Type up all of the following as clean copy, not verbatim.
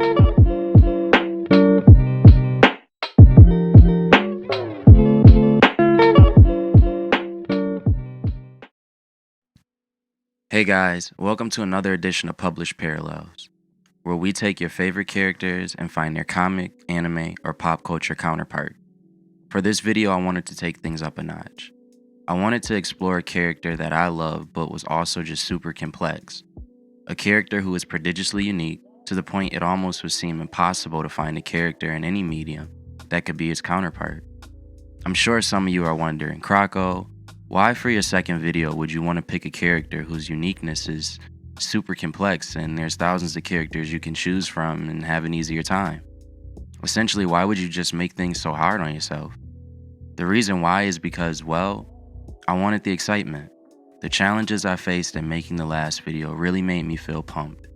Hey guys, welcome to another edition of Published Parallels, where we take your favorite characters and find their comic, anime, or pop culture counterpart. For this video, I wanted to take things up a notch. I wanted to explore a character that I love but was also just super complex. A character who is prodigiously unique to the point it almost would seem impossible to find a character in any medium that could be his counterpart. I'm sure some of you are wondering, Croco, why for your second video would you want to pick a character whose uniqueness is super complex and there's thousands of characters you can choose from and have an easier time? Essentially, why would you just make things so hard on yourself? The reason why is because, well, I wanted the excitement. The challenges I faced in making the last video really made me feel pumped.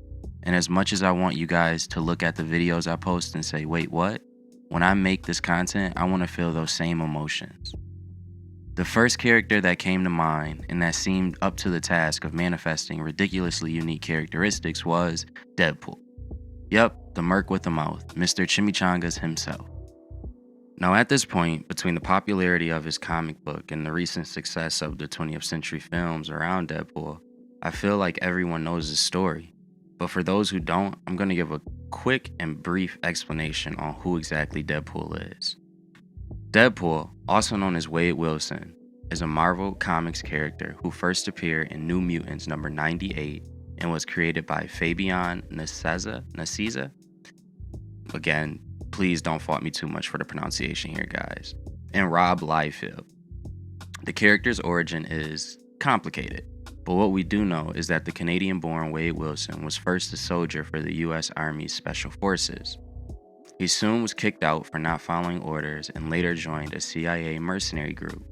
And as much as I want you guys to look at the videos I post and say, wait, what? When I make this content, I want to feel those same emotions. The first character that came to mind and that seemed up to the task of manifesting ridiculously unique characteristics was Deadpool. Yep, the merc with the mouth, Mr. Chimichangas himself. Now at this point, between the popularity of his comic book and the recent success of the 20th century films around Deadpool, I feel like everyone knows his story. But for those who don't, I'm going to give a quick and brief explanation on who exactly Deadpool is. Deadpool, also known as Wade Wilson, is a Marvel Comics character who first appeared in New Mutants number 98 and was created by Fabian Nicieza. Again, please don't fault me too much for the pronunciation here, guys. And Rob Liefeld. The character's origin is complicated, but what we do know is that the Canadian-born Wade Wilson was first a soldier for the U.S. Army's Special Forces. He soon was kicked out for not following orders and later joined a CIA mercenary group.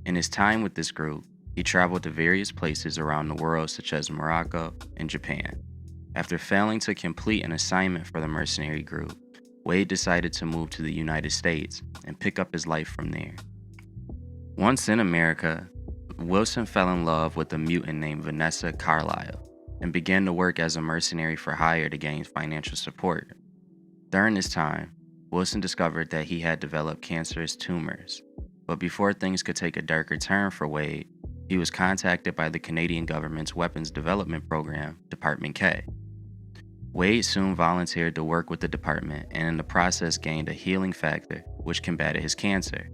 In his time with this group, he traveled to various places around the world such as Morocco and Japan. After failing to complete an assignment for the mercenary group, Wade decided to move to the United States and pick up his life from there. Once in America, Wilson fell in love with a mutant named Vanessa Carlisle and began to work as a mercenary for hire to gain financial support. During this time, Wilson discovered that he had developed cancerous tumors, but before things could take a darker turn for Wade, he was contacted by the Canadian government's weapons development program, Department K. Wade soon volunteered to work with the department and in the process gained a healing factor which combated his cancer.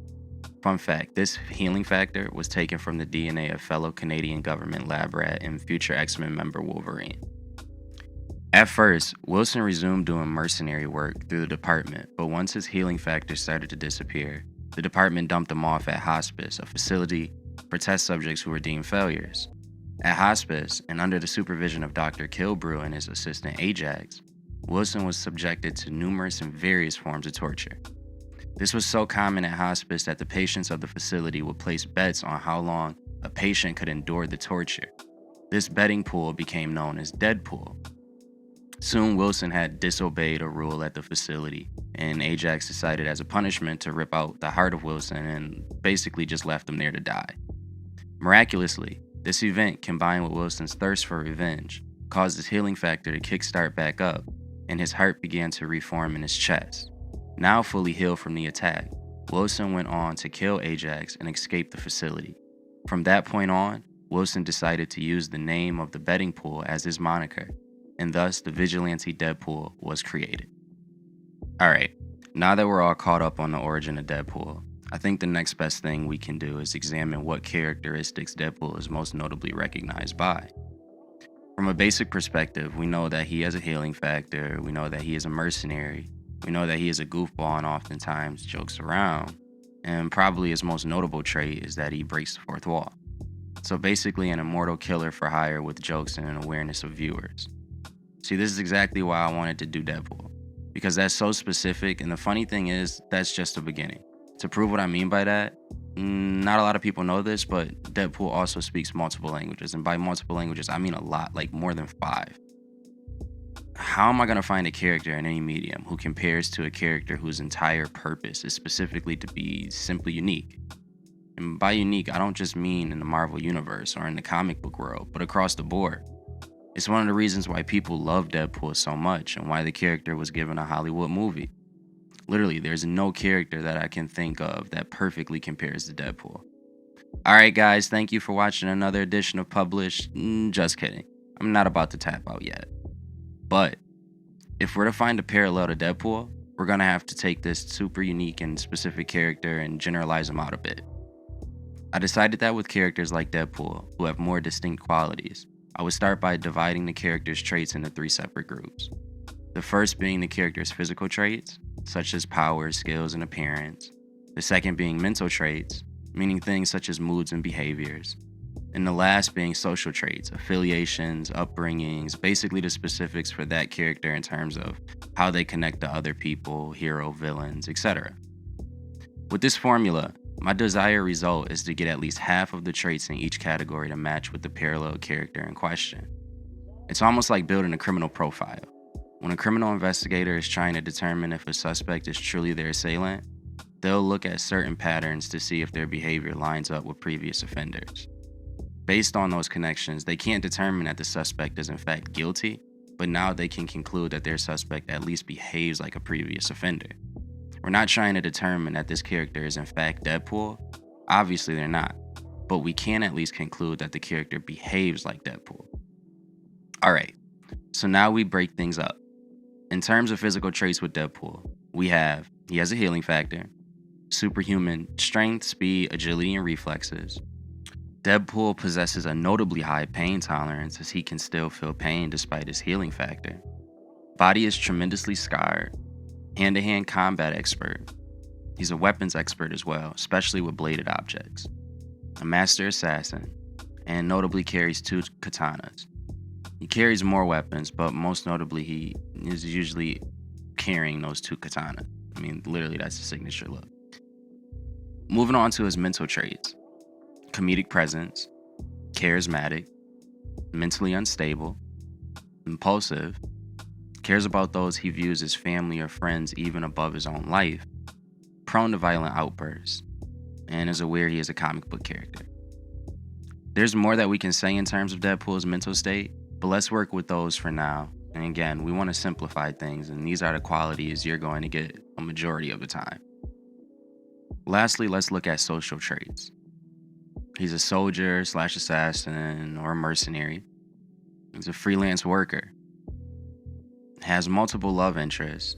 Fun fact, this healing factor was taken from the DNA of fellow Canadian government lab rat and future X-Men member Wolverine. At first, Wilson resumed doing mercenary work through the department, but once his healing factor started to disappear, the department dumped him off at Hospice, a facility for test subjects who were deemed failures. At Hospice, and under the supervision of Dr. Kilbrew and his assistant Ajax, Wilson was subjected to numerous and various forms of torture. This was so common at Hospice that the patients of the facility would place bets on how long a patient could endure the torture. This betting pool became known as Deadpool. Soon, Wilson had disobeyed a rule at the facility, and Ajax decided as a punishment to rip out the heart of Wilson and basically just left him there to die. Miraculously, this event, combined with Wilson's thirst for revenge, caused his healing factor to kickstart back up, and his heart began to reform in his chest. Now fully healed from the attack, Wilson went on to kill Ajax and escape the facility. From that point on, Wilson decided to use the name of the betting pool as his moniker, and thus the vigilante Deadpool was created. Alright, now that we're all caught up on the origin of Deadpool, I think the next best thing we can do is examine what characteristics Deadpool is most notably recognized by. From a basic perspective, we know that he has a healing factor, we know that he is a mercenary, we know that he is a goofball and oftentimes jokes around, and probably his most notable trait is that he breaks the fourth wall. So basically an immortal killer for hire with jokes and an awareness of viewers. See, this is exactly why I wanted to do Deadpool, because that's so specific, and the funny thing is, that's just the beginning. To prove what I mean by that, not a lot of people know this, but Deadpool also speaks multiple languages, and by multiple languages, I mean a lot, like more than 5. How am I going to find a character in any medium who compares to a character whose entire purpose is specifically to be simply unique? And by unique, I don't just mean in the Marvel universe or in the comic book world, but across the board. It's one of the reasons why people love Deadpool so much and why the character was given a Hollywood movie. Literally, there's no character that I can think of that perfectly compares to Deadpool. Alright, guys, thank you for watching another edition of Published. Just kidding. I'm not about to tap out yet. But if we're to find a parallel to Deadpool, we're gonna have to take this super unique and specific character and generalize him out a bit. I decided that with characters like Deadpool, who have more distinct qualities, I would start by dividing the character's traits into 3 separate groups. The first being the character's physical traits, such as powers, skills, and appearance. The second being mental traits, meaning things such as moods and behaviors. And the last being social traits, affiliations, upbringings, basically the specifics for that character in terms of how they connect to other people, hero, villains, etc. With this formula, my desired result is to get at least half of the traits in each category to match with the parallel character in question. It's almost like building a criminal profile. When a criminal investigator is trying to determine if a suspect is truly their assailant, they'll look at certain patterns to see if their behavior lines up with previous offenders. Based on those connections, they can't determine that the suspect is in fact guilty, but now they can conclude that their suspect at least behaves like a previous offender. We're not trying to determine that this character is in fact Deadpool. Obviously they're not, but we can at least conclude that the character behaves like Deadpool. Alright, so now we break things up. In terms of physical traits with Deadpool, he has a healing factor, superhuman strength, speed, agility, and reflexes. Deadpool possesses a notably high pain tolerance as he can still feel pain despite his healing factor. Body is tremendously scarred. Hand-to-hand combat expert. He's a weapons expert as well, especially with bladed objects. A master assassin, and notably carries 2 katanas. He carries more weapons, but most notably he is usually carrying those 2 katanas. I mean, literally that's the signature look. Moving on to his mental traits. Comedic presence, charismatic, mentally unstable, impulsive, cares about those he views as family or friends even above his own life, prone to violent outbursts, and is aware he is a comic book character. There's more that we can say in terms of Deadpool's mental state, but let's work with those for now. And again, we want to simplify things, and these are the qualities you're going to get a majority of the time. Lastly, let's look at social traits. He's a soldier / assassin or a mercenary. He's a freelance worker. Has multiple love interests.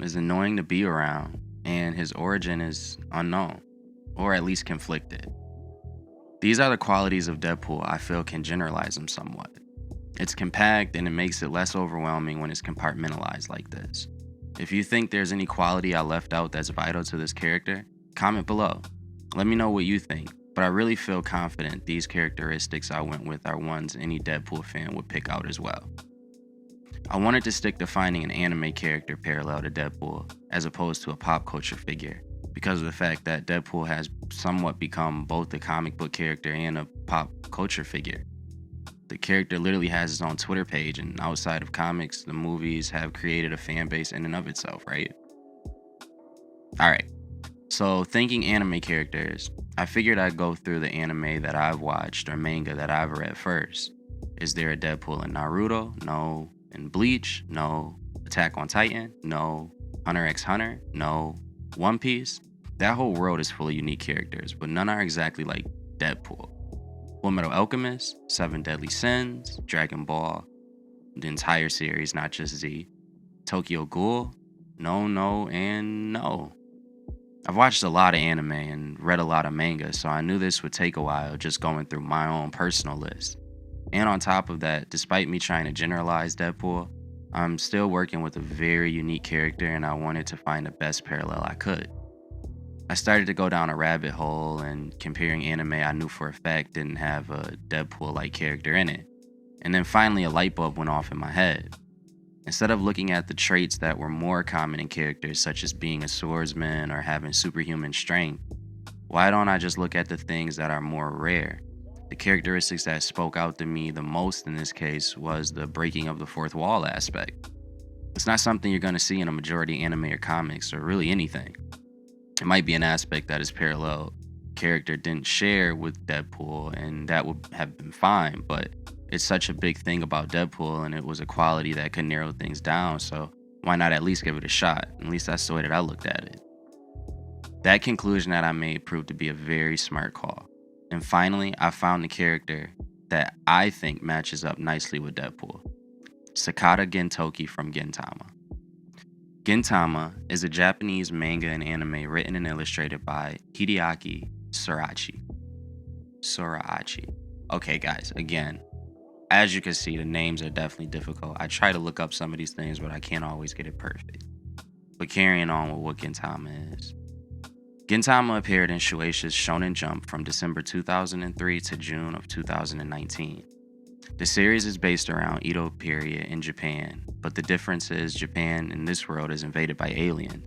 Is annoying to be around. And his origin is unknown, or at least conflicted. These are the qualities of Deadpool I feel can generalize him somewhat. It's compact and it makes it less overwhelming when it's compartmentalized like this. If you think there's any quality I left out that's vital to this character, comment below. Let me know what you think. But I really feel confident these characteristics I went with are ones any Deadpool fan would pick out as well. I wanted to stick to finding an anime character parallel to Deadpool as opposed to a pop culture figure because of the fact that Deadpool has somewhat become both a comic book character and a pop culture figure. The character literally has his own Twitter page, and outside of comics, the movies have created a fan base in and of itself, right? Alright. So, thinking anime characters, I figured I'd go through the anime that I've watched or manga that I've read first. Is there a Deadpool in Naruto? No. In Bleach? No. Attack on Titan? No. Hunter x Hunter? No. One Piece? That whole world is full of unique characters, but none are exactly like Deadpool. Fullmetal Alchemist? 7 Deadly Sins? Dragon Ball? The entire series, not just Z. Tokyo Ghoul? No, and no. I've watched a lot of anime and read a lot of manga, so I knew this would take a while just going through my own personal list. And on top of that, despite me trying to generalize Deadpool, I'm still working with a very unique character and I wanted to find the best parallel I could. I started to go down a rabbit hole and comparing anime I knew for a fact didn't have a Deadpool-like character in it. And then finally a light bulb went off in my head. Instead of looking at the traits that were more common in characters such as being a swordsman or having superhuman strength, why don't I just look at the things that are more rare? The characteristics that spoke out to me the most in this case was the breaking of the fourth wall aspect. It's not something you're going to see in a majority anime or comics or really anything. It might be an aspect that his parallel character didn't share with Deadpool, and that would have been fine, but it's such a big thing about Deadpool, and it was a quality that could narrow things down, so why not at least give it a shot? At least that's the way that I looked at it. That conclusion that I made proved to be a very smart call. And finally, I found the character that I think matches up nicely with Deadpool. Sakata Gentoki from Gintama. Gintama is a Japanese manga and anime written and illustrated by Hideaki Soraichi. Okay, guys, again, as you can see, the names are definitely difficult. I try to look up some of these things, but I can't always get it perfect. But carrying on with what Gintama is. Gintama appeared in Shueisha's Shonen Jump from December 2003 to June of 2019. The series is based around Edo period in Japan, but the difference is Japan in this world is invaded by aliens.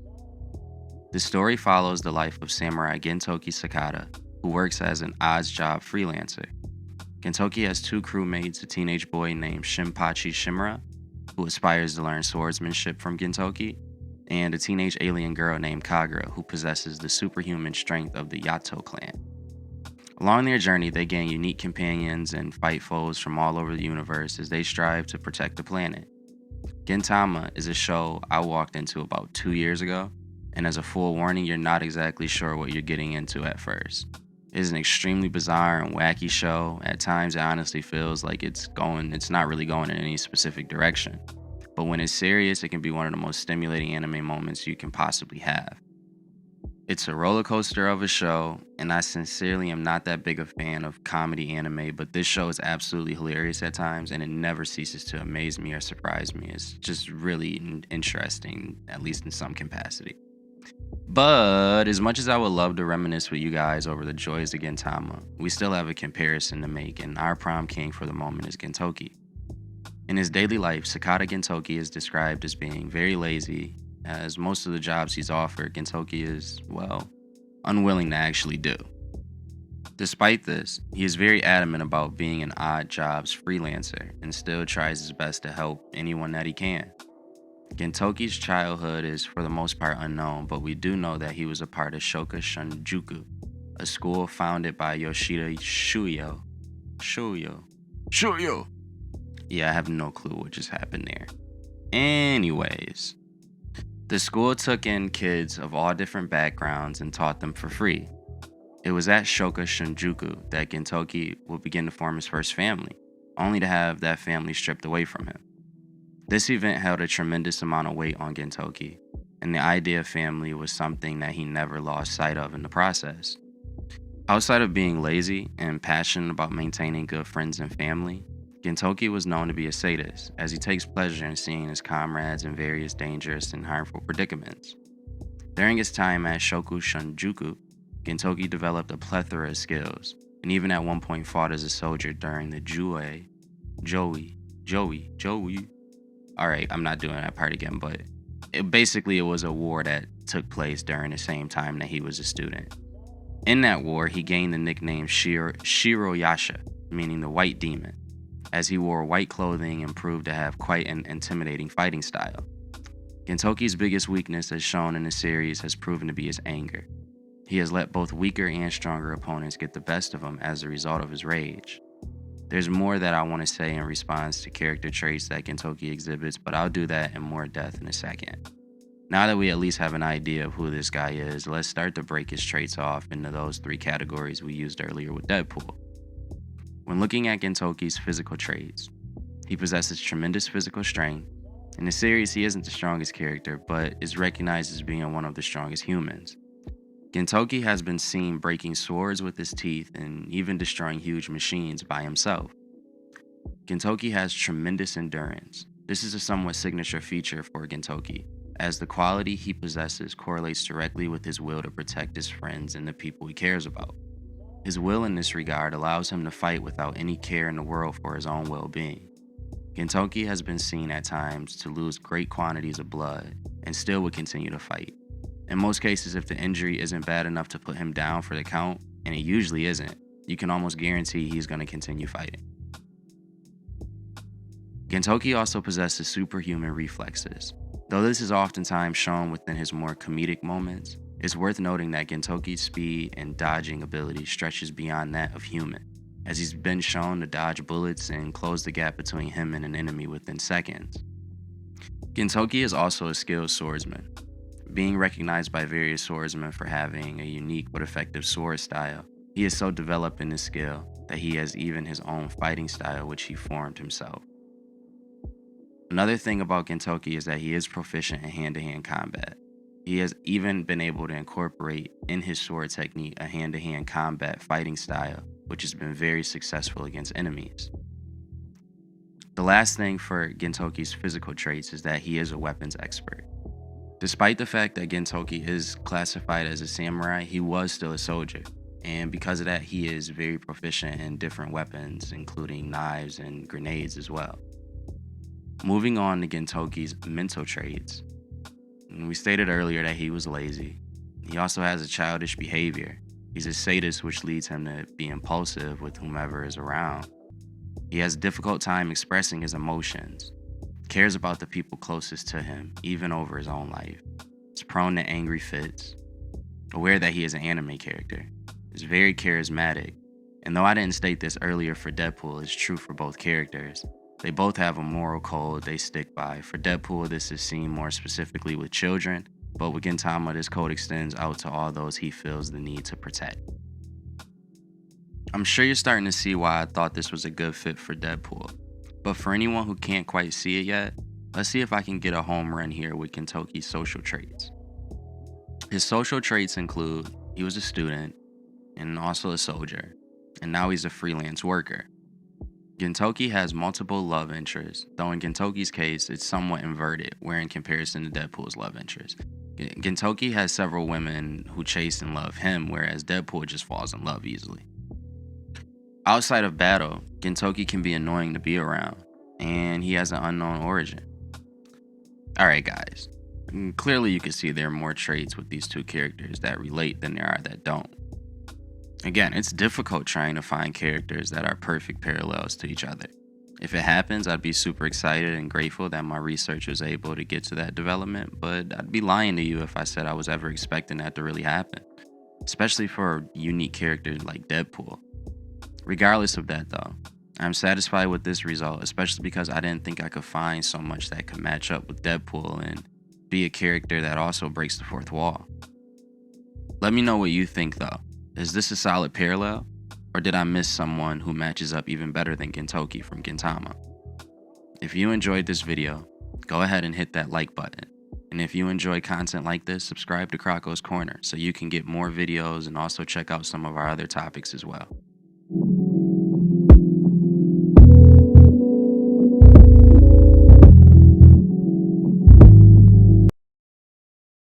The story follows the life of samurai Gentoki Sakata, who works as an odds job freelancer. Gentoki has two crewmates, a teenage boy named Shinpachi Shimura, who aspires to learn swordsmanship from Gentoki, and a teenage alien girl named Kagura, who possesses the superhuman strength of the Yato clan. Along their journey, they gain unique companions and fight foes from all over the universe as they strive to protect the planet. Gintama is a show I walked into about 2 years ago, and as a full warning, you're not exactly sure what you're getting into at first. It is an extremely bizarre and wacky show. At times, it honestly feels like it's not really going in any specific direction. But when it's serious, it can be one of the most stimulating anime moments you can possibly have. It's a roller coaster of a show, and I sincerely am not that big a fan of comedy anime, but this show is absolutely hilarious at times, and it never ceases to amaze me or surprise me. It's just really interesting, at least in some capacity. But as much as I would love to reminisce with you guys over the joys of Gintama, we still have a comparison to make, and our prom king for the moment is Gentoki. In his daily life, Sakata Gentoki is described as being very lazy, as most of the jobs he's offered, Gentoki is, well, unwilling to actually do. Despite this, he is very adamant about being an odd jobs freelancer and still tries his best to help anyone that he can. Gentoki's childhood is for the most part unknown, but we do know that he was a part of Shoka Shunjuku, a school founded by Yoshida Shuyo. Yeah, I have no clue what just happened there. Anyways, the school took in kids of all different backgrounds and taught them for free. It was at Shoka Shinjuku that Gentoki would begin to form his first family, only to have that family stripped away from him. This event held a tremendous amount of weight on Gentoki, and the idea of family was something that he never lost sight of in the process. Outside of being lazy and passionate about maintaining good friends and family, Gentoki was known to be a sadist, as he takes pleasure in seeing his comrades in various dangerous and harmful predicaments. During his time at Shoku Shunjuku, Gentoki developed a plethora of skills, and even at one point fought as a soldier during the Joey. Alright, I'm not doing that part again, but it was a war that took place during the same time that he was a student. In that war, he gained the nickname Shiroyasha, meaning the White Demon, as he wore white clothing and proved to have quite an intimidating fighting style. Gentoki's biggest weakness, as shown in the series, has proven to be his anger. He has let both weaker and stronger opponents get the best of him as a result of his rage. There's more that I want to say in response to character traits that Gentoki exhibits, but I'll do that in more depth in a second. Now that we at least have an idea of who this guy is, let's start to break his traits off into those 3 categories we used earlier with Deadpool. When looking at Gentoki's physical traits, he possesses tremendous physical strength. In the series, he isn't the strongest character, but is recognized as being one of the strongest humans. Gentoki has been seen breaking swords with his teeth and even destroying huge machines by himself. Gentoki has tremendous endurance. This is a somewhat signature feature for Gentoki, as the quality he possesses correlates directly with his will to protect his friends and the people he cares about. His will in this regard allows him to fight without any care in the world for his own well-being. Gentoki has been seen at times to lose great quantities of blood and still would continue to fight. In most cases, if the injury isn't bad enough to put him down for the count, and it usually isn't, you can almost guarantee he's going to continue fighting. Gentoki also possesses superhuman reflexes. Though this is oftentimes shown within his more comedic moments, it's worth noting that Gentoki's speed and dodging ability stretches beyond that of human. as he's been shown to dodge bullets and close the gap between him and an enemy within seconds. Gintoki is also a skilled swordsman, being recognized by various swordsmen for having a unique but effective sword style. He is so developed in this skill that he has even his own fighting style which he formed himself. Another thing about Gintoki is that he is proficient in hand-to-hand combat. He has even been able to incorporate in his sword technique a hand-to-hand combat fighting style, which has been very successful against enemies. The last thing for Gintoki's physical traits is that he is a weapons expert. Despite the fact that Gintoki is classified as a samurai, he was still a soldier, and because of that, he is very proficient in different weapons, including knives and grenades as well. Moving on to Gintoki's mental traits, we stated earlier that he was lazy. He also has a childish behavior. He's a sadist, which leads him to be impulsive with whomever is around. He has a difficult time expressing his emotions, cares about the people closest to him, even over his own life. He's prone to angry fits, aware that he is an anime character. He's very charismatic, and though I didn't state this earlier for Deadpool, it's true for both characters. They both have a moral code they stick by. For Deadpool, this is seen more specifically with children, but with Gintama, this code extends out to all those he feels the need to protect. I'm sure you're starting to see why I thought this was a good fit for Deadpool, but for anyone who can't quite see it yet, let's see if I can get a home run here with Gintoki's social traits. His social traits include he was a student and also a soldier, and now he's a freelance worker. Gintoki has multiple love interests, though in Gintoki's case, it's somewhat inverted, where in comparison to Deadpool's love interest. Gintoki has several women who chase and love him, whereas Deadpool just falls in love easily. Outside of battle, Gintoki can be annoying to be around, and he has an unknown origin. Alright guys, clearly you can see there are more traits with these two characters that relate than there are that don't. Again, it's difficult trying to find characters that are perfect parallels to each other. If it happens, I'd be super excited and grateful that my research was able to get to that development, but I'd be lying to you if I said I was ever expecting that to really happen, especially for a unique character like Deadpool. Regardless of that though, I'm satisfied with this result, especially because I didn't think I could find so much that could match up with Deadpool and be a character that also breaks the fourth wall. Let me know what you think though. Is this a solid parallel? Or did I miss someone who matches up even better than Gintoki from Gintama? If you enjoyed this video, go ahead and hit that like button. And if you enjoy content like this, subscribe to Croco's Corner so you can get more videos and also check out some of our other topics as well.